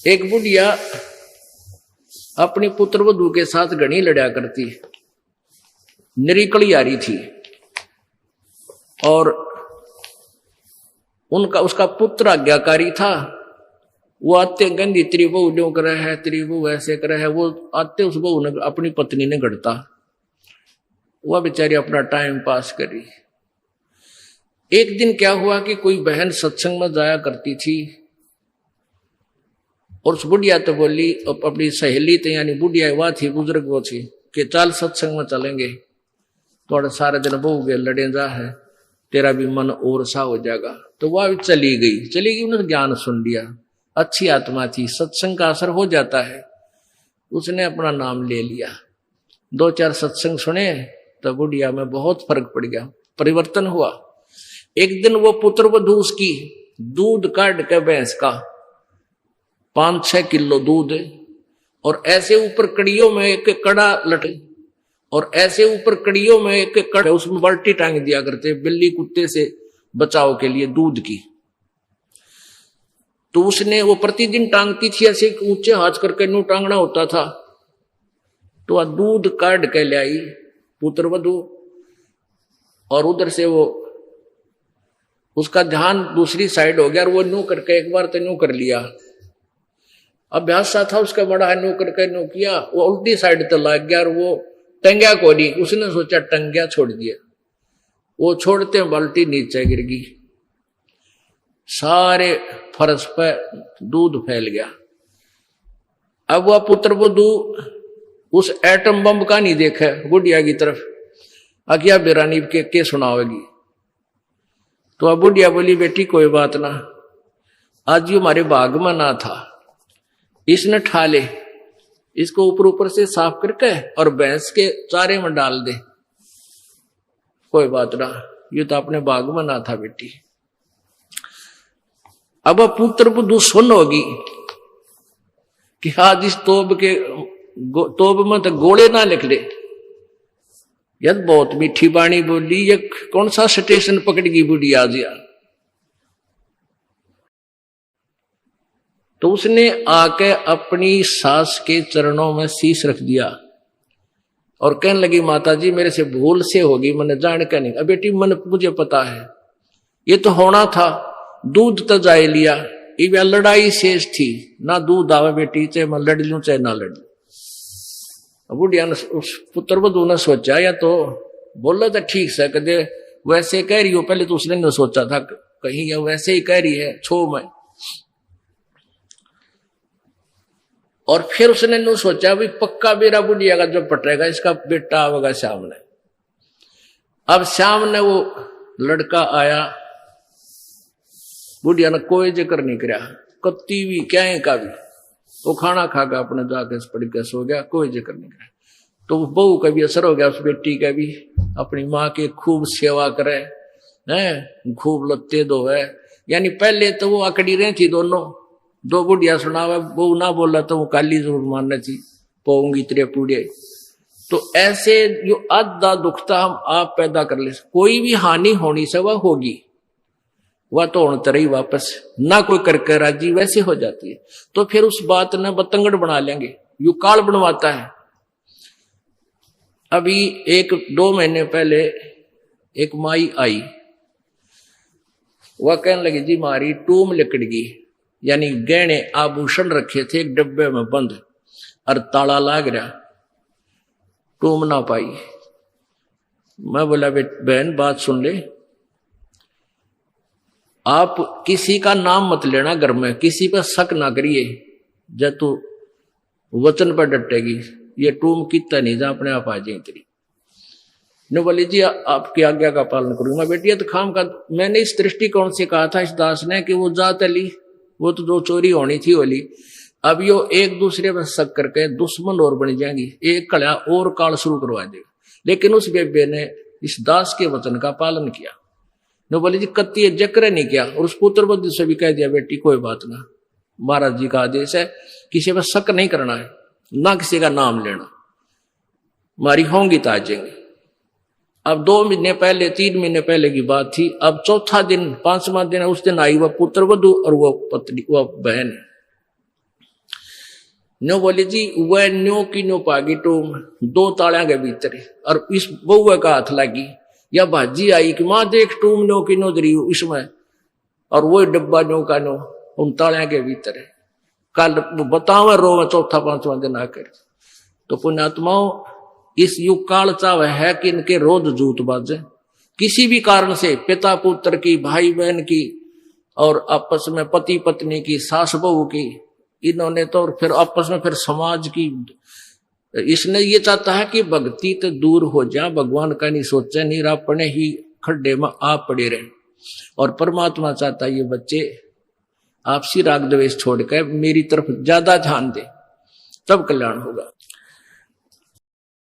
एक बुढ़िया अपनी पुत्र वधू के साथ घनी लड़ा करती, निरीकली आ रही थी और उसका पुत्र आज्ञाकारी था। वो आते गंदी तेरी बहू जो करे है, तेरी बहू ऐसे करे है, वो आते उस बहू ने अपनी पत्नी ने गढ़ता, वह बेचारी अपना टाइम पास करी। एक दिन क्या हुआ कि कोई बहन सत्संग में जाया करती थी और उस बुढ़िया तो बोली, अपनी सहेली तो यानी बुढ़िया वह थी, बुजुर्ग वो थी, कि चल सत्संग में चलेंगे, थोड़ा सारे दिन बहू के लड़े जा है, तेरा भी मन और सा हो जाएगा। तो वह भी चली गई, उन्होंने ज्ञान सुन लिया, अच्छी आत्मा थी, सत्संग का असर हो जाता है। उसने अपना नाम ले लिया, 2-4 सत्संग सुने तो बुढ़िया में बहुत फर्क पड़ गया, परिवर्तन हुआ। एक दिन वो पुत्र वधू उसकी दूध काट के भैंस का 5-6 किलो दूध और ऐसे ऊपर कड़ियों में एक कड़ा लटे और ऐसे ऊपर कड़ियों में एक कड़ा, उसमें बाल्टी टांग दिया करते बिल्ली कुत्ते से बचाव के लिए दूध की। तो उसने वो प्रतिदिन टांगती थी, ऐसे ऊंचे हाथ करके नू टांगना होता था। तो वह दूध काट के ले आई पुत्र वधू और उधर से वो उसका ध्यान दूसरी साइड हो गया और वो न्यू करके एक बार तो न्यू कर लिया, अभ्यास सा था उसका बड़ा, न्यू करके न्यू किया, वो उल्टी साइड तो लग गया और वो टंग्या को नहीं, उसने सोचा टंग्या छोड़ दिया, वो छोड़ते बाल्टी नीचे गिर गई, सारे फर्श पे दूध फैल गया। अब वह पुत्र वधू उस एटम बम का नहीं देखा बुढ़िया की तरफ, आज्ञा बेरानी के सुनावेगी। तो अब बुढ़िया बोली, बेटी कोई बात ना, आज ये हमारे बाग में ना था, इसने ठा ले, इसको ऊपर से साफ करके और भैंस के चारे में डाल दे, कोई बात ना, ये तो अपने बाग में ना था बेटी। अब पुत्र वधू सुन होगी कि आज इस तोब में तो गोले ना निकले, यद बहुत मीठी बाणी बोली, ये कौन सा स्टेशन पकड़गी बुढ़ी आज यार। तो उसने आके अपनी सास के चरणों में शीश रख दिया और कहने लगी, माता जी मेरे से भूल से होगी, मैंने जान के नहीं। अब बेटी मन मुझे पता है, ये तो होना था, दूध तो जाए लिया, ये लड़ाई शेष थी, ना दूध आवे बेटी, चाहे मैं लड़ लूं चाहे ना लड़ लूं। बुढ़िया ने उस पुत्र वधू ने सोचा, या तो बोला था ठीक से, कदे वैसे कह रही हो, पहले तो उसने न सोचा था कहीं या वैसे ही कह रही है छो में, और फिर उसने न सोचा भी पक्का मेरा बुढ़िया का जो पटेगा इसका बेटा आवेगा सामने। अब सामने वो लड़का आया, बुढ़िया ने कोई जिक्र नहीं किया, कत्ती भी क्या का भी, वो खाना खाकर अपने जाके पड़ के सो गया, कोई जिक्र नहीं किया। तो बहू का भी असर हो गया, उस बेटी का भी, अपनी माँ के खूब सेवा करे हैं, खूब लत्ते धोवे, यानी पहले तो वो अकड़ी रही थी दोनों, दो बुढ़िया सुनावे, बहू ना बोला तो वो काली जरूर मानना थी, पोऊंगी तेरे पूड़े। तो ऐसे जो आधा दुखता हम आप पैदा कर ले, कोई भी हानि होनी से वह होगी, वह तो होने तरह ही वापस ना कोई करके राजी वैसे हो जाती है। तो फिर उस बात ने बतंगड़ बना लेंगे, यू काल बनवाता है। अभी 1-2 महीने पहले एक माई आई, वह कहने लगी, जी मारी टूम लिकड़ गई, यानी गहने आभूषण रखे थे एक डब्बे में बंद और ताला लाग रहा, टूम ना पाई। मैं बोला, बहन बात सुन ले, आप किसी का नाम मत लेना घर में, किसी पर शक ना करिए, जब तू वचन पर डटेगी, ये टूम कितना नहीं जा अपने आप आ जाए तेरी। ने बोली, जी आपकी आज्ञा का पालन करूंगा। बेटी ये तो खाम का, मैंने इस दृष्टिकोण से कहा था इस दास ने कि वो जात ली, वो तो जो चोरी होनी थी होली, अब यो एक दूसरे पर शक करके दुश्मन और बन जाएंगी, एक कड़ा और काल शुरू करवा देगा। लेकिन उस बेबे ने इस दास के वचन का पालन किया, ने बोले जी कत्ती जक्र नहीं किया, और उस पुत्र वधू से भी कह दिया, बेटी कोई बात ना, महाराज जी का आदेश है, किसी पर शक नहीं करना है, ना किसी का नाम लेना, मारी होंगी तो आ जाएंगे। अब 2 महीने पहले 3 महीने पहले की बात थी। अब चौथा दिन 5वां दिन, उस दिन आई वह पुत्र वधू और वह पत्नी, वह बहन। न्यो बोले जी वह न्यो की न्यो पागी टूम 2 तालियां के भीतर और इस बउआ का हाथ लगी या भाजी आई कि मां देख टूम न्यो की न्यो दरी इसमें और वो डब्बा न्यो का न्यो उन तालियां के भीतर है। कल बतावे रो चौथा 5वां दिन आकर। तो पुण्यात्माओं इस युग काल चाव है कि इनके रोज जूत बाजे किसी भी कारण से, पिता पुत्र की, भाई बहन की, और आपस में पति पत्नी की, सास बहू की, इन्होंने तो फिर आपस में फिर समाज की। इसने ये चाहता है कि भक्ति तो दूर हो जाए, भगवान का नहीं सोचे, नहीं अपने ही खड्डे में आप पड़े रहे। और परमात्मा चाहता है ये बच्चे आपसी राग द्वेष छोड़कर मेरी तरफ ज्यादा ध्यान दे, तब कल्याण होगा।